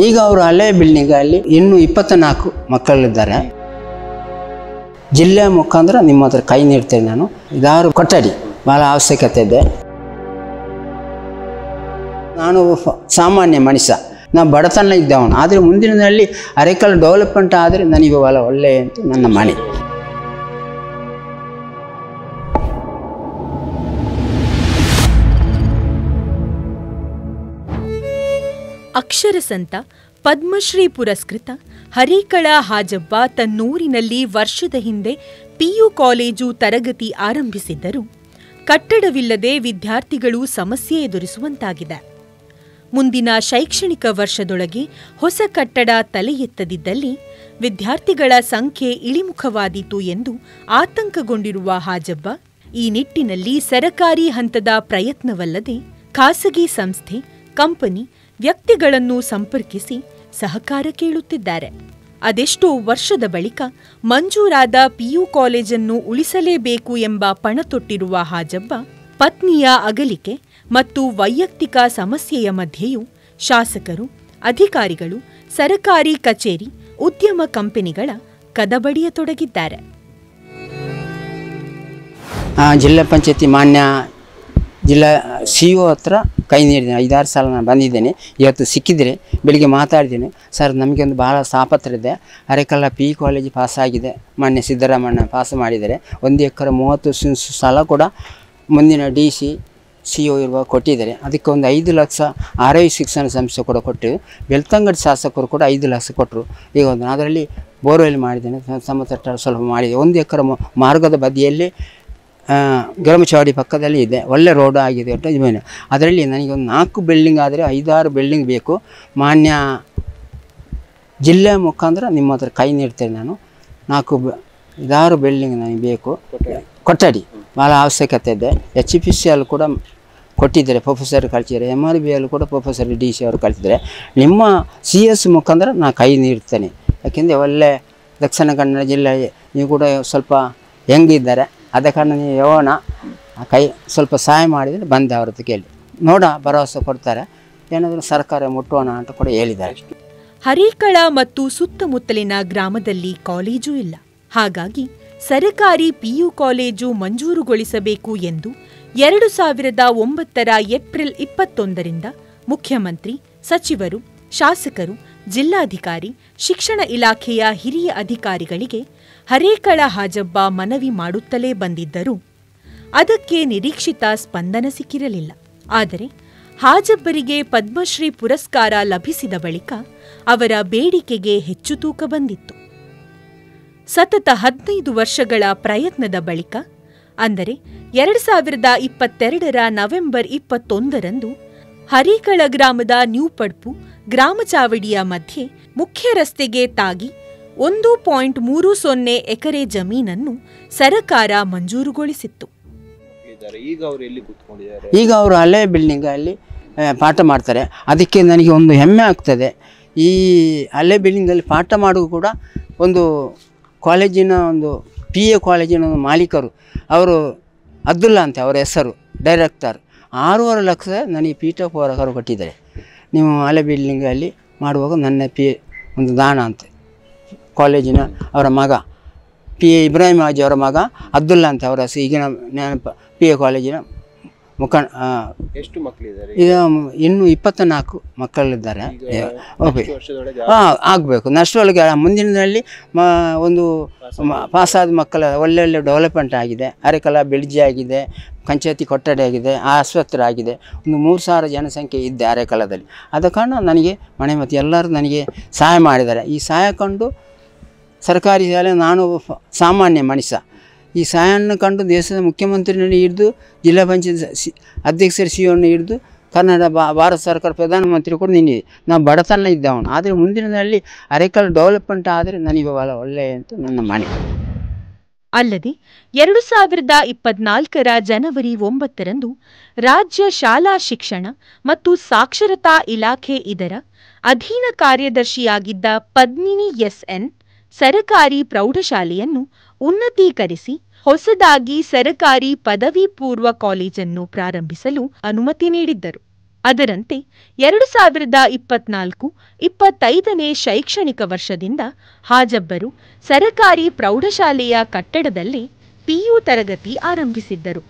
ಈಗ ಅವರು ಹಳೆ ಬಿಲ್ಡಿಂಗಲ್ಲಿ ಇನ್ನೂ 24 ಮಕ್ಕಳಿದ್ದಾರೆ. ಜಿಲ್ಲೆ ಮುಖಾಂತರ ನಿಮ್ಮ ಹತ್ರ ಕೈ ನೀಡ್ತೇನೆ ನಾನು. ಇದಾರು ಕೊಠಡಿ ಭಾಳ ಅವಶ್ಯಕತೆ ಇದೆ. ನಾನು ಸಾಮಾನ್ಯ ಮನುಷ್ಯ, ನಾನು ಬಡತನ ಇದ್ದವನು. ಆದರೆ ಮುಂದಿನದಲ್ಲಿ ಅರೆಕಲ್ ಡೆವಲಪ್ಮೆಂಟ್ ಆದರೆ ನನಗೆ ಭಾಳ ಒಳ್ಳೆಯ ಅಂತ ನನ್ನ ಮನೆ. ಅಕ್ಷರ ಸಂತ ಪದ್ಮಶ್ರೀ ಪುರಸ್ಕೃತ ಹರೀಕಳ ಹಾಜಬ್ಬ ತನ್ನೂರಿನಲ್ಲಿ ವರ್ಷದ ಹಿಂದೆ ಪಿಯು ಕಾಲೇಜು ತರಗತಿ ಆರಂಭಿಸಿದ್ದರೂ ಕಟ್ಟಡವಿಲ್ಲದೆ ವಿದ್ಯಾರ್ಥಿಗಳು ಸಮಸ್ಯೆ ಎದುರಿಸುವಂತಾಗಿದೆ. ಮುಂದಿನ ಶೈಕ್ಷಣಿಕ ವರ್ಷದೊಳಗೆ ಹೊಸ ಕಟ್ಟಡ ತಲೆ ಎತ್ತದಿದ್ದಲ್ಲಿ ವಿದ್ಯಾರ್ಥಿಗಳ ಸಂಖ್ಯೆ ಇಳಿಮುಖವಾದೀತು ಎಂದು ಆತಂಕಗೊಂಡಿರುವ ಹಾಜಬ್ಬ ಈ ನಿಟ್ಟಿನಲ್ಲಿ ಸರಕಾರಿ ಹಂತದ ಪ್ರಯತ್ನವಲ್ಲದೆ ಖಾಸಗಿ ಸಂಸ್ಥೆ, ಕಂಪನಿ, ವ್ಯಕ್ತಿಗಳನ್ನು ಸಂಪರ್ಕಿಸಿ ಸಹಕಾರ ಕೇಳುತ್ತಿದ್ದಾರೆ. ಅದೆಷ್ಟೋ ವರ್ಷದ ಬಳಿಕ ಮಂಜೂರಾದ ಪಿಯು ಕಾಲೇಜನ್ನು ಉಳಿಸಲೇಬೇಕು ಎಂಬ ಪಣತೊಟ್ಟಿರುವ ಹಾಜಬ್ಬ ಪತ್ನಿಯ ಅಗಲಿಕೆ ಮತ್ತು ವೈಯಕ್ತಿಕ ಸಮಸ್ಯೆಯ ಮಧ್ಯೆಯೂ ಶಾಸಕರು, ಅಧಿಕಾರಿಗಳು, ಸರಕಾರಿ ಕಚೇರಿ, ಉದ್ಯಮ ಕಂಪನಿಗಳ ಕದಬಡಿಯತೊಡಗಿದ್ದಾರೆ. ಜಿಲ್ಲಾ ಪಂಚಾಯತಿ ಮಾನ್ಯ ಜಿಲ್ಲಾ CO ಹತ್ರ ಕೈ ನೀಡಿದ್ದೇನೆ. 5-6 ಸಲ ನಾನು ಬಂದಿದ್ದೇನೆ. ಇವತ್ತು ಸಿಕ್ಕಿದರೆ ಬೆಳಿಗ್ಗೆ ಮಾತಾಡಿದ್ದೇನೆ. ಸರ್, ನಮಗೊಂದು ಭಾಳ ತಾಪತ್ರ ಇದೆ. ಅರೆಕಲ್ಲ PU ಕಾಲೇಜ್ ಪಾಸಾಗಿದೆ. ಮಾನ್ಯ ಸಿದ್ದರಾಮಣ್ಣ ಪಾಸ್ ಮಾಡಿದ್ದಾರೆ. 1 ಎಕರೆ 30 ಸೆಂಟ್ಸ್ ಸ್ಥಳ ಕೂಡ ಮುಂದಿನ DC CO ಇರುವಾಗ ಕೊಟ್ಟಿದ್ದಾರೆ. ಅದಕ್ಕೆ ಒಂದು 5 ಲಕ್ಷ ಆರೋಗ್ಯ ಶಿಕ್ಷಣ ಸಂಸ್ಥೆ ಕೂಡ ಕೊಟ್ಟರು. ಬೆಳ್ತಂಗಡಿ ಶಾಸಕರು ಕೂಡ 5 ಲಕ್ಷ ಕೊಟ್ಟರು. ಈಗ ಒಂದು ಅದರಲ್ಲಿ ಬೋರ್ವೆಲ್ ಮಾಡಿದ್ದೇನೆ. ಸಮತಟ್ಟ ಸ್ವಲ್ಪ ಮಾಡಿದೆ. 1 ಎಕರೆ ಮಾರ್ಗದ ಬದಿಯಲ್ಲಿ ಗರಮಚಾವಡಿ ಪಕ್ಕದಲ್ಲಿ ಇದೆ. ಒಳ್ಳೆ ರೋಡ್ ಆಗಿದೆ. ಅದರಲ್ಲಿ ನನಗೆ ಒಂದು 4 ಬಿಲ್ಡಿಂಗ್ ಆದರೆ 5-6 ಬಿಲ್ಡಿಂಗ್ ಬೇಕು. ಮಾನ್ಯ ಜಿಲ್ಲೆ ಮುಖಾಂತರ ನಿಮ್ಮ ಹತ್ರ ಕೈ ನೀಡ್ತೇನೆ ನಾನು. 4-6 ಬಿಲ್ಡಿಂಗ್ ನನಗೆ ಬೇಕು. ಕೊಠಡಿ ಭಾಳ ಅವಶ್ಯಕತೆ ಇದೆ. HPCL ಕೂಡ ಕೊಟ್ಟಿದ್ದಾರೆ, ಪ್ರೊಫೆಸರ್ ಕಳಿಸಿದ್ದಾರೆ. MRBಯಲ್ಲಿ ಕೂಡ ಪ್ರೊಫೆಸರ್ DC ಅವರು ಕಳಿಸಿದ್ದಾರೆ. ನಿಮ್ಮ CS ಮುಖಾಂತರ ನಾನು ಕೈ ನೀಡ್ತೇನೆ. ಯಾಕೆಂದರೆ ಒಳ್ಳೆ ದಕ್ಷಿಣ ಕನ್ನಡ ಜಿಲ್ಲೆ ನೀವು ಕೂಡ ಸ್ವಲ್ಪ ಹೆಂಗಿದ್ದಾರೆ, ಅದ ಕಾರಣ ನೀವು ಯೋಣ ಕೈ ಸ್ವಲ್ಪ ಸಹಾಯ ಮಾಡಿದರೆ ಬಂದೆ ಅವ್ರ ಹತ್ರ ಕೇಳಿ ನೋಡ ಭರವಸೆ ಕೊಡ್ತಾರೆ. ಏನಾದರೂ ಸರ್ಕಾರ ಮುಟ್ಟೋಣ ಅಂತ ಕೂಡ ಹೇಳಿದ್ದಾರೆ. ಹರೀಕಳ ಮತ್ತು ಸುತ್ತಮುತ್ತಲಿನ ಗ್ರಾಮದಲ್ಲಿ ಕಾಲೇಜೂ ಇಲ್ಲ. ಹಾಗಾಗಿ ಸರಕಾರಿ PU ಕಾಲೇಜು ಮಂಜೂರುಗೊಳಿಸಬೇಕು ಎಂದು 2009 ಏಪ್ರಿಲ್ 21ರಿಂದ ಮುಖ್ಯಮಂತ್ರಿ, ಸಚಿವರು, ಶಾಸಕರು, ಜಿಲ್ಲಾಧಿಕಾರಿ, ಶಿಕ್ಷಣ ಇಲಾಖೆಯ ಹಿರಿಯ ಅಧಿಕಾರಿಗಳಿಗೆ ಹರೇಕಳ ಹಾಜಬ್ಬ ಮನವಿ ಮಾಡುತ್ತಲೇ ಬಂದಿದ್ದರೂ ಅದಕ್ಕೆ ನಿರೀಕ್ಷಿತ ಸ್ಪಂದನ ಸಿಕ್ಕಿರಲಿಲ್ಲ. ಆದರೆ ಹಾಜಬ್ಬರಿಗೆ ಪದ್ಮಶ್ರೀ ಪುರಸ್ಕಾರ ಲಭಿಸಿದ ಬಳಿಕ ಅವರ ಬೇಡಿಕೆಗೆ ಹೆಚ್ಚು ತೂಕ ಬಂದಿತ್ತು. ಸತತ 15 ವರ್ಷಗಳ ಪ್ರಯತ್ನದ ಬಳಿಕ ಅಂದರೆ 2022 ನವೆಂಬರ್ 21ರಂದು ಹರೀಕಳ ಗ್ರಾಮದ ನ್ಯೂ ಪಡ್ಪು ಗ್ರಾಮ ಚಾವಡಿಯ ಮಧ್ಯೆ ಮುಖ್ಯ ರಸ್ತೆಗೆ ತಾಗಿ 1.30 ಎಕರೆ ಜಮೀನನ್ನು ಸರಕಾರ ಮಂಜೂರುಗೊಳಿಸಿತ್ತು. ಈಗ ಅವರು ಹಳೆ ಬಿಲ್ಡಿಂಗಲ್ಲಿ ಪಾಠ ಮಾಡ್ತಾರೆ. ಅದಕ್ಕೆ ನನಗೆ ಒಂದು ಹೆಮ್ಮೆ ಆಗ್ತದೆ. ಈ ಹಳೆ ಬಿಲ್ಡಿಂಗಲ್ಲಿ ಪಾಠ ಮಾಡೋದು ಕೂಡ ಒಂದು ಕಾಲೇಜಿನ ಒಂದು PA ಕಾಲೇಜಿನ ಒಂದು ಮಾಲೀಕರು ಅವರು ಅಬ್ದುಲ್ಲಾ ಅಂತ ಅವರ ಹೆಸರು, ಡೈರೆಕ್ಟರ್. 6.5 ಲಕ್ಷ ನನಗೆ ಪೀಠೋಪಕರು ಕೊಟ್ಟಿದ್ದಾರೆ. ನೀವು ಹಳೆ ಬಿಲ್ಡಿಂಗಲ್ಲಿ ಮಾಡುವಾಗ ನನ್ನ ಒಂದು ದಾನ ಅಂತ ಕಾಲೇಜಿನ ಅವರ ಮಗ PA ಇಬ್ರಾಹಿಂ ಹಾಜಿ ಅವರ ಮಗ ಅಬ್ದುಲ್ಲಾ ಅಂತ ಅವರ ಈಗಿನ PA ಕಾಲೇಜಿನ ಎಷ್ಟು ಮಕ್ಕಳಿದ್ದಾರೆ? ಈಗ ಇನ್ನೂ 24 ಮಕ್ಕಳಿದ್ದಾರೆ. ಓಕೆ, ಆಗಬೇಕು. ನಷ್ಟೊಳಗೆ ಮುಂದಿನದಲ್ಲಿ ಒಂದು ಪಾಸಾದ ಮಕ್ಕಳ ಒಳ್ಳೊಳ್ಳೆ ಡೆವಲಪ್ಮೆಂಟ್ ಆಗಿದೆ. ಅರೆಕಲ ಬ್ರಿಡ್ಜ್ ಆಗಿದೆ, ಪಂಚಾಯತಿ ಕೊಠಡಿ ಆಗಿದೆ, ಆಸ್ಪತ್ರೆ ಆಗಿದೆ. ಒಂದು 3,000 ಜನಸಂಖ್ಯೆ ಇದ್ದೆ ಅರೆಕಲದಲ್ಲಿ. ಆದ ಕಾರಣ ನನಗೆ ಮನೆ ಮತ್ತು ಎಲ್ಲರೂ ನನಗೆ ಸಹಾಯ ಮಾಡಿದ್ದಾರೆ. ಈ ಸಹಾಯ ಕಂಡು ಸರ್ಕಾರಿ ಶಾಲೆ, ನಾನು ಸಾಮಾನ್ಯ ಮನುಷ್ಯ, ಈ ಸಹಾಯವನ್ನು ಕಂಡು ದೇಶದ ಮುಖ್ಯಮಂತ್ರಿಯನ್ನು ಹಿಡಿದು ಜಿಲ್ಲಾ ಪಂಚಾಯತ್ ಅಧ್ಯಕ್ಷರ CO ಹಿಡಿದು ಕನ್ನಡ ಭಾರತ ಸರ್ಕಾರ ಪ್ರಧಾನಮಂತ್ರಿ ಕೂಡ ನಿನ್ನೆ ನಾವು ಬಡತನ ಇದ್ದವನು. ಆದರೆ ಮುಂದಿನದಲ್ಲಿ ಅರೆಕಲ್ ಡೆವಲಪ್ಮೆಂಟ್ ಆದರೆ ನನಗೆ ಭಾಳ ಒಳ್ಳೆಯ ಅಂತ ನನ್ನ ಮನೆ. ಅಲ್ಲದೆ 2024 ಜನವರಿ 9ರಂದು ರಾಜ್ಯ ಶಾಲಾ ಶಿಕ್ಷಣ ಮತ್ತು ಸಾಕ್ಷರತಾ ಇಲಾಖೆ ಇದರ ಅಧೀನ ಕಾರ್ಯದರ್ಶಿಯಾಗಿದ್ದ ಪದ್ಮಿನಿ SN ಸರಕಾರಿ ಪ್ರೌಢಶಾಲೆಯನ್ನು ಉನ್ನತೀಕರಿಸಿ ಹೊಸದಾಗಿ ಸರಕಾರಿ ಪದವಿ ಪೂರ್ವ ಕಾಲೇಜನ್ನು ಪ್ರಾರಂಭಿಸಲು ಅನುಮತಿ ನೀಡಿದ್ದರು. ಅದರಂತೆ 2024-25ನೇ ಶೈಕ್ಷಣಿಕ ವರ್ಷದಿಂದ ಹಾಜಬ್ಬರು ಸರಕಾರಿ ಪ್ರೌಢಶಾಲೆಯ ಕಟ್ಟಡದಲ್ಲಿ ಪಿಯು ತರಗತಿ ಆರಂಭಿಸಿದ್ದರು.